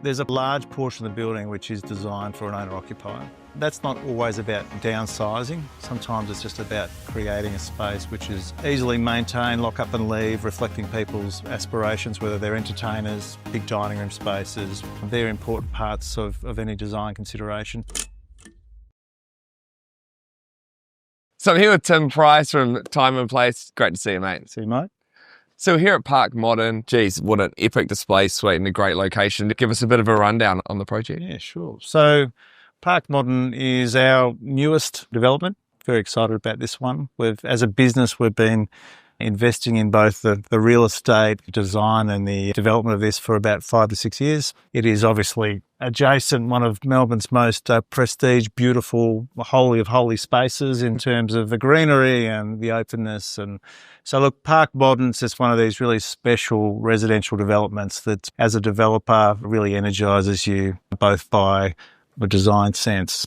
There's a large portion of the building which is designed for an owner-occupier. That's not always about downsizing. Sometimes it's just about creating a space which is easily maintained, lock up and leave, reflecting people's aspirations, whether they're entertainers, big dining room spaces. They're important parts of any design consideration. So I'm here with Tim Price from Time and Place. Great to see you, mate. See you, mate. So here at Park Modern, geez, what an epic display suite and a great location. Give us a bit of a rundown on the project. Yeah, sure. So Park Modern is our newest development. Very excited about this one. As a business, we've been investing in both the real estate design and the development of this for about 5 to 6 years. It is obviously adjacent, one of Melbourne's most prestige, beautiful, holy of holy spaces in terms of the greenery and the openness. And so look, Park Modern's just one of these really special residential developments that as a developer really energises you both by a design sense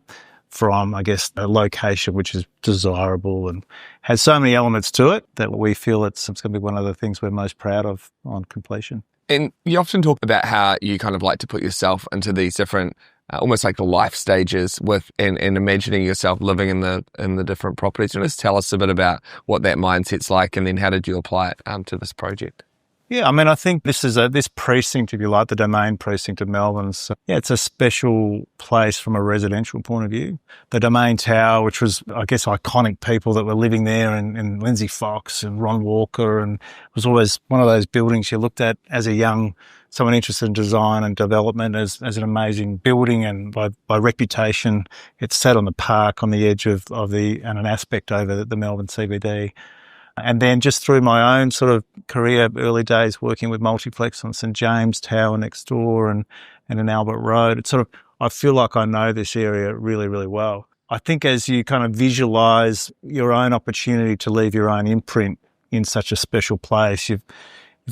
from, I guess, a location which is desirable and has so many elements to it that we feel it's going to be one of the things we're most proud of on completion. And you often talk about how you kind of like to put yourself into these different, almost like the life stages and imagining yourself living in the different properties. And just tell us a bit about what that mindset's like, and then how did you apply it to this project? Yeah, I mean, I think this precinct, if you like, the Domain precinct of Melbourne, so, yeah, it's a special place from a residential point of view. The Domain Tower, which was, I guess, iconic people that were living there, and Lindsay Fox and Ron Walker, and it was always one of those buildings you looked at as someone interested in design and development as an amazing building, and by reputation, it sat on the park on the edge of and an aspect over the Melbourne CBD. And then just through my own sort of career, early days working with Multiplex on St James Tower next door and in Albert Road, it's sort of, I feel like I know this area really, really well. I think as you kind of visualise your own opportunity to leave your own imprint in such a special place, you've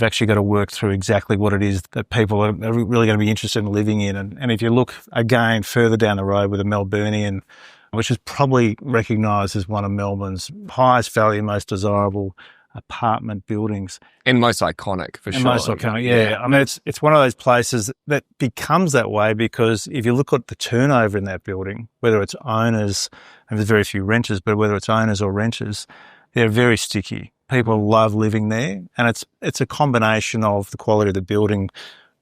actually got to work through exactly what it is that people are really going to be interested in living in. And if you look again further down the road with a Melburnian, which is probably recognised as one of Melbourne's highest value, most desirable apartment buildings. And most iconic, for sure. Most iconic, yeah. I mean, it's one of those places that becomes that way because if you look at the turnover in that building, whether it's owners, and there's very few renters, but whether it's owners or renters, they're very sticky. People love living there, and it's a combination of the quality of the building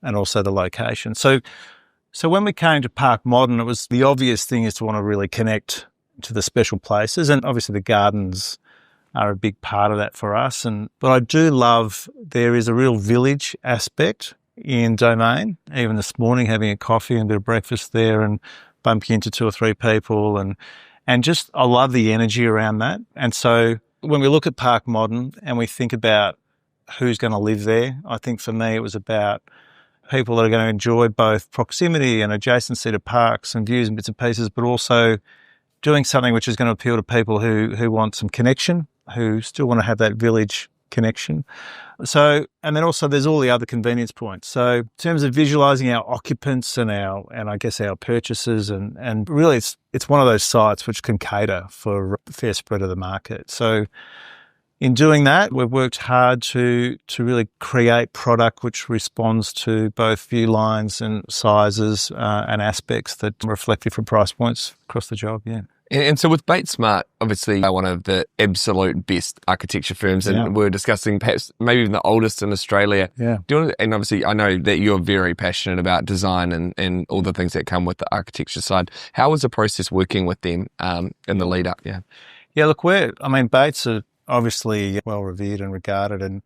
and also the location. So when we came to Park Modern, it was the obvious thing is to want to really connect to the special places, and obviously the gardens are a big part of that for us. But I do love there is a real village aspect in Domain. Even this morning, having a coffee and a bit of breakfast there, and bumping into 2 or 3 people, and just I love the energy around that. And so when we look at Park Modern and we think about who's going to live there, I think for me it was about people that are going to enjoy both proximity and adjacency to parks and views and bits and pieces, but also doing something which is going to appeal to people who want some connection, who still want to have that village connection. So, and then also there's all the other convenience points. So in terms of visualising our occupants and I guess our purchases, and really it's one of those sites which can cater for a fair spread of the market. So in doing that, we've worked hard to really create product which responds to both view lines and sizes and aspects that reflect different price points across the job, yeah. And so with Bates Smart, obviously one of the absolute best architecture firms, and we're discussing perhaps maybe even the oldest in Australia. Yeah. And obviously I know that you're very passionate about design and all the things that come with the architecture side. How was the process working with them in the lead up? Yeah. Yeah, look, Bates are obviously well revered and regarded, and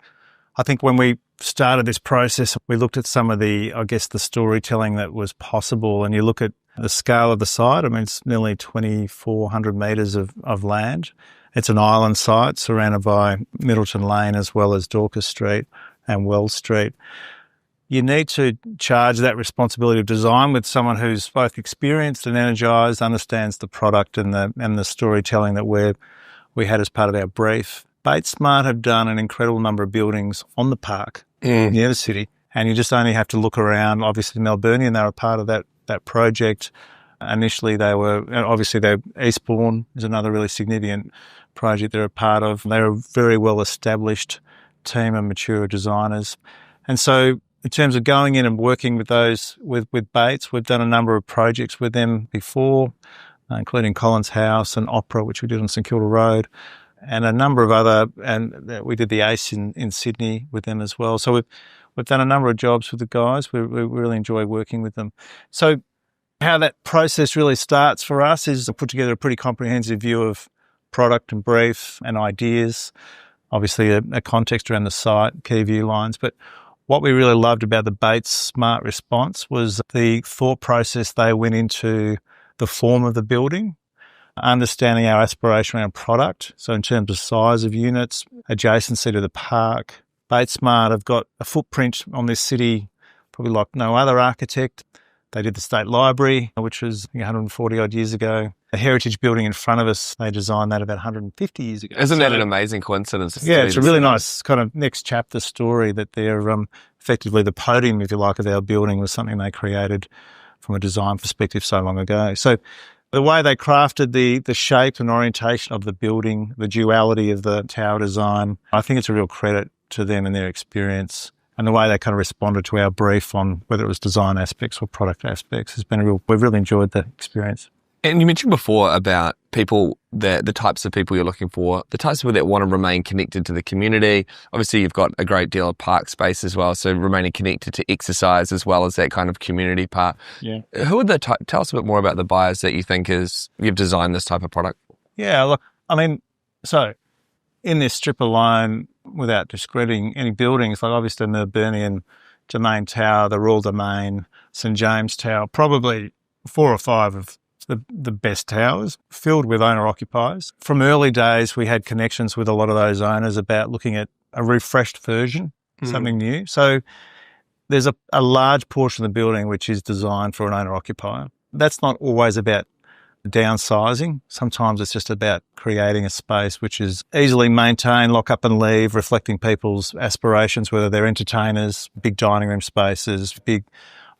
I think when we started this process, we looked at some of the storytelling that was possible, and you look at the scale of the site. I mean, it's nearly 2,400 metres of land. It's an island site surrounded by Middleton Lane as well as Dorcas Street and Wells Street. You need to charge that responsibility of design with someone who's both experienced and energised, understands the product and the storytelling that we had as part of our brief. Bates Smart have done an incredible number of buildings on the park near the city, and you just only have to look around. Obviously, Melbourne, they were part of that project. Initially, Eastbourne is another really significant project they're a part of. They're a very well-established team of mature designers. And so in terms of going in and working with those, with Bates, we've done a number of projects with them before, including Collins House and Opera, which we did on St Kilda Road, and a number of other, and we did the ACE in Sydney with them as well. So we've done a number of jobs with the guys. We really enjoy working with them. So how that process really starts for us is to put together a pretty comprehensive view of product and brief and ideas, obviously a context around the site, key view lines. But what we really loved about the Bates Smart Response was the thought process they went into the form of the building, understanding our aspiration around product. So in terms of size of units, adjacency to the park, Bates Smart have got a footprint on this city probably like no other architect. They did the State Library, which was 140 odd years ago. The heritage building in front of us, they designed that about 150 years ago. Isn't that an amazing coincidence? Yeah, it's a really nice kind of next chapter story that they're effectively the podium, if you like, of our building was something they created from a design perspective so long ago. So the way they crafted the shape and orientation of the building, the duality of the tower design, I think it's a real credit to them and their experience. And the way they kind of responded to our brief on whether it was design aspects or product aspects has been we've really enjoyed the experience. And you mentioned before about people, the types of people you're looking for, the types of people that want to remain connected to the community. Obviously, you've got a great deal of park space as well, so remaining connected to exercise as well as that kind of community part. Yeah. Who are tell us a bit more about the buyers that you think you've designed this type of product? Yeah, look, I mean, so in this strip alone, without discrediting any buildings, like obviously the Melbourne Domain Tower, the Royal Domain, St James Tower, probably 4 or 5 of the best towers, filled with owner-occupiers. From early days, we had connections with a lot of those owners about looking at a refreshed version, something new. So there's a large portion of the building which is designed for an owner-occupier. That's not always about downsizing. Sometimes it's just about creating a space which is easily maintained, lock up and leave, reflecting people's aspirations, whether they're entertainers, big dining room spaces, big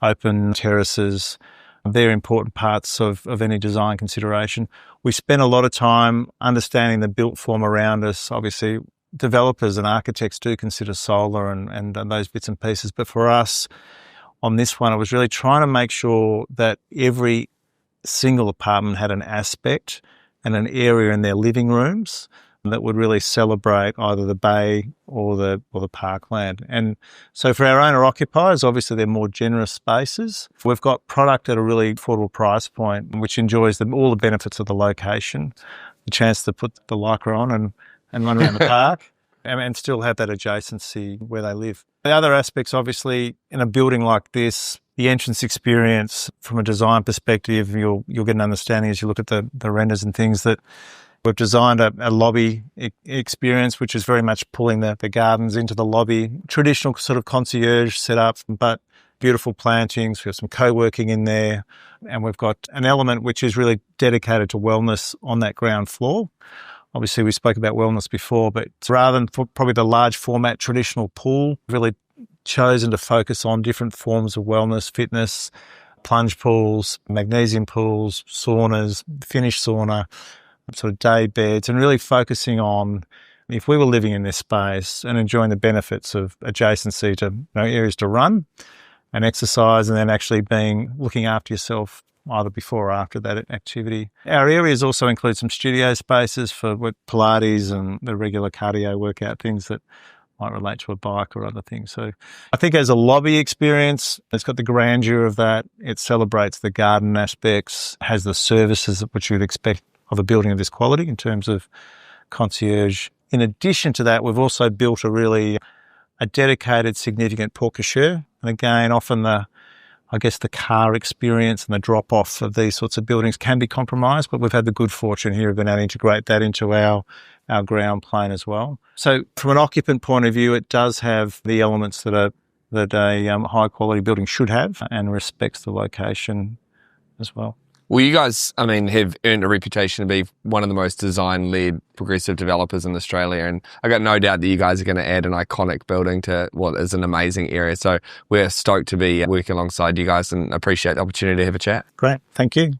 open terraces. They're important parts of any design consideration. We spend a lot of time understanding the built form around us. Obviously, developers and architects do consider solar and those bits and pieces. But for us, on this one, it was really trying to make sure that every single apartment had an aspect and an area in their living rooms that would really celebrate either the bay or the parkland. And so for our owner-occupiers, obviously they're more generous spaces. We've got product at a really affordable price point, which enjoys all the benefits of the location, the chance to put the Lycra on and run around the park and still have that adjacency where they live. The other aspects, obviously, in a building like this, the entrance experience from a design perspective, you'll get an understanding as you look at the renders and things that we've designed a lobby experience, which is very much pulling the gardens into the lobby. Traditional sort of concierge setup, but beautiful plantings. We've got some co-working in there. And we've got an element which is really dedicated to wellness on that ground floor. Obviously, we spoke about wellness before, but rather than probably the large format traditional pool, really chosen to focus on different forms of wellness, fitness, plunge pools, magnesium pools, saunas, finished sauna, sort of day beds, and really focusing on if we were living in this space and enjoying the benefits of adjacency to areas to run and exercise, and then actually looking after yourself either before or after that activity. Our areas also include some studio spaces for Pilates and the regular cardio workout things that might relate to a bike or other things. So I think as a lobby experience, it's got the grandeur of that. It celebrates the garden aspects, has the services which you'd expect of a building of this quality in terms of concierge. In addition to that, we've also built a dedicated, significant porte cochere. And again, often the car experience and the drop-off of these sorts of buildings can be compromised, but we've had the good fortune here of being able to integrate that into our ground plane as well. So from an occupant point of view, it does have the elements that a high-quality building should have and respects the location as well. Well, you guys, have earned a reputation to be one of the most design-led progressive developers in Australia, and I got no doubt that you guys are going to add an iconic building to what is an amazing area. So we're stoked to be working alongside you guys and appreciate the opportunity to have a chat. Great. Thank you.